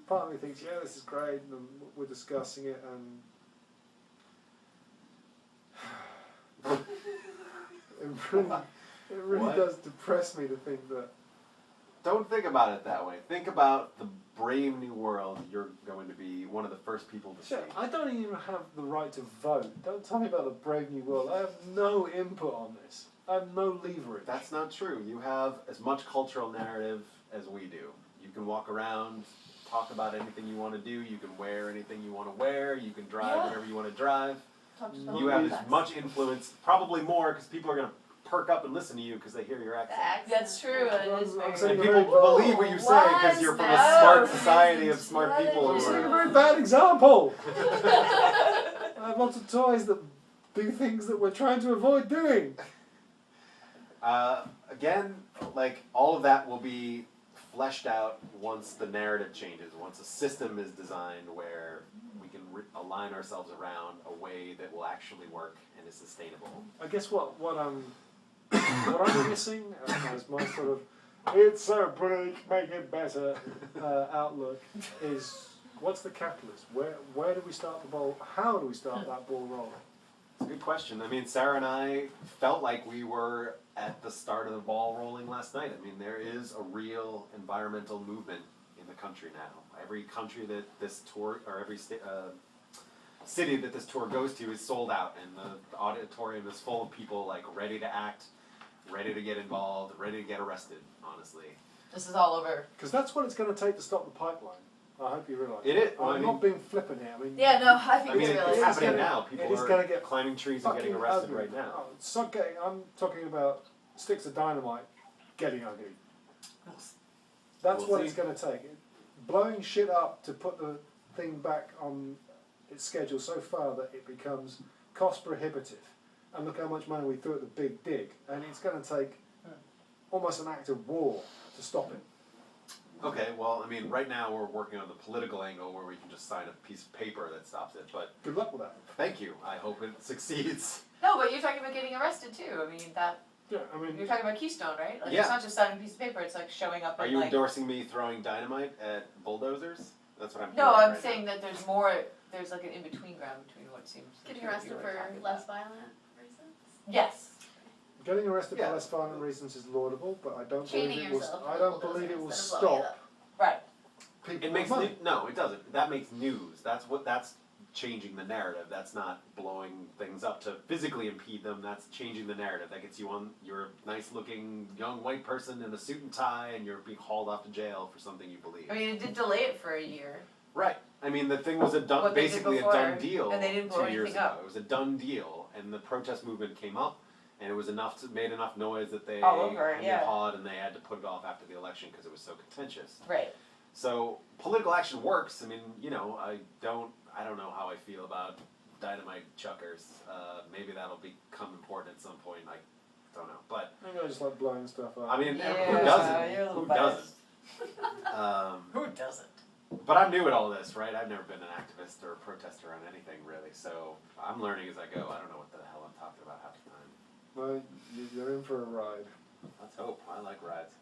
part of me thinks, yeah, this is great, and we're discussing it, and it really does depress me to think that. Don't think about it that way. Think about the brave new world you're going to be one of the first people to see. I don't even have the right to vote. Don't tell me about the brave new world. I have no input on this. I have no leverage. That's not true. You have as much cultural narrative as we do. You can walk around, talk about anything you want to do. You can wear anything you want to wear. You can drive whatever you want to drive. You have as much influence, probably more, because people are going to perk up and listen to you because they hear your accent. That's true. It is very And people believe what you say because you're from a smart society of smart people. I'm setting a very bad example. I have lots of toys that do things that we're trying to avoid doing. Again, like, all of that will be fleshed out once the narrative changes, once a system is designed where we can align ourselves around a way that will actually work and is sustainable. I guess what I'm missing as my sort of it's so bleak, make it better outlook is what's the catalyst? Where do we start the ball? How do we start that ball rolling? It's a good question. I mean, Sarah and I felt like we were at the start of the ball rolling last night. I mean, there is a real environmental movement in the country now. Every country that this tour, or every city that this tour goes to is sold out, and the auditorium is full of people like ready to act, ready to get involved, ready to get arrested, honestly. This is all over. Because that's what it's going to take to stop the pipeline. I hope you realise. It is. I'm not being flippant here. I mean, yeah, no, I think it's happening now. People are climbing trees and getting arrested right now. I'm talking about sticks of dynamite getting ugly. That's what it's going to take. Blowing shit up to put the thing back on its schedule so far that it becomes cost prohibitive. And look how much money we threw at the big dig. And it's going to take almost an act of war to stop it. Okay, well, I mean, right now we're working on the political angle where we can just sign a piece of paper that stops it, but... Good luck with that. Thank you. I hope it succeeds. No, but you're talking about getting arrested too. I mean, that... Yeah, I mean... You're talking about Keystone, right? Like, yeah. It's not just signing a piece of paper, it's like showing up and Are you endorsing me throwing dynamite at bulldozers? That's what I'm No, I'm right saying now. that there's more, there's like an in-between ground between what seems... Getting arrested for less violent reasons? Yes. Getting arrested for less violent reasons is laudable, but I don't Chaining believe it will. yourself I don't believe it will instead of blowing it stop. up. Right. People It makes with money. no, it doesn't. That makes news. That's changing the narrative. That's not blowing things up to physically impede them. That's changing the narrative. That gets you on. You're a nice-looking young white person in a suit and tie, and you're being hauled off to jail for something you believe. I mean, it did delay it for a year. Right. I mean, the thing was basically a done deal. And they didn't blow 2 years anything ago. up. It was a done deal, and the protest movement came up, and it was made enough noise that they All over, hawed, and they had to put it off after the election because it was so contentious. Right. So political action works. I mean, you know, I don't know how I feel about dynamite chuckers. Maybe that'll become important at some point. I don't know, but Maybe I just like blowing stuff up. I mean, Yeah, who doesn't? you're a little Who biased. doesn't? Who doesn't? But I'm new at all this, right? I've never been an activist or a protester on anything really, so I'm learning as I go. I don't know what the hell I'm talking about half the time. Well, you're in for a ride. Let's hope. I like rides.